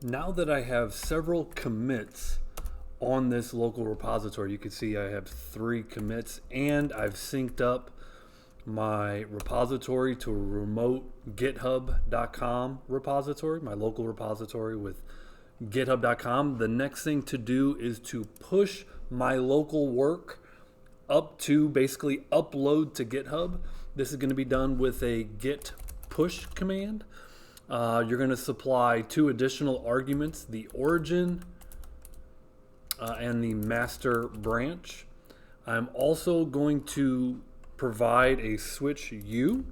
Now that I have several commits on this local repository, you can see I have 3 commits, and I've synced up my repository to a remote github.com repository, my local repository with github.com. The next thing to do is to push my local work up to basically upload to GitHub. This is going to be done with a git push command. You're going to supply 2 additional arguments, the origin and the master branch. I'm also going to provide a switch U,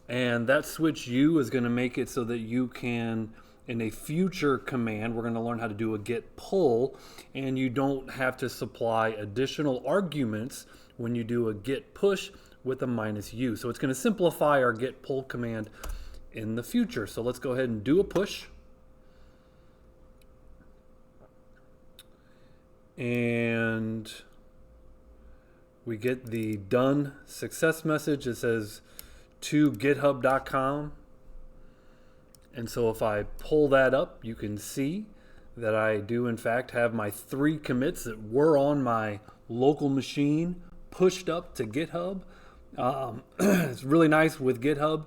and that switch U is going to make it so that you can, in a future command, we're going to learn how to do a git pull, and you don't have to supply additional arguments when you do a git push with a -u. So it's going to simplify our git pull command in the future. So let's go ahead and do a push. And we get the done success message. It says to github.com. And so if I pull that up, you can see that I do in fact have my 3 commits that were on my local machine pushed up to GitHub. It's really nice with GitHub.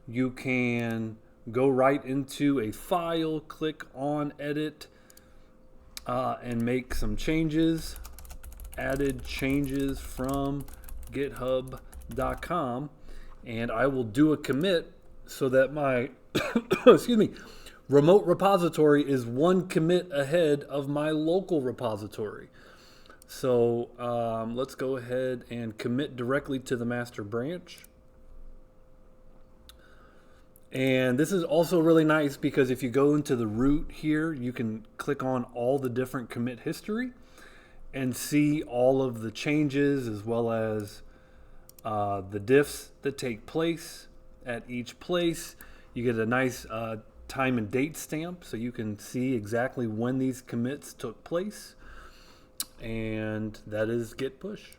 You can go right into a file, click on edit, and make some changes. Added changes from github.com, and I will do a commit so that my excuse me, remote repository is 1 commit ahead of my local repository. So let's go ahead and commit directly to the master branch. And this is also really nice because if you go into the root here, you can click on all the different commit history and see all of the changes as well as the diffs that take place at each place. You get a nice time and date stamp so you can see exactly when these commits took place. And that is git push.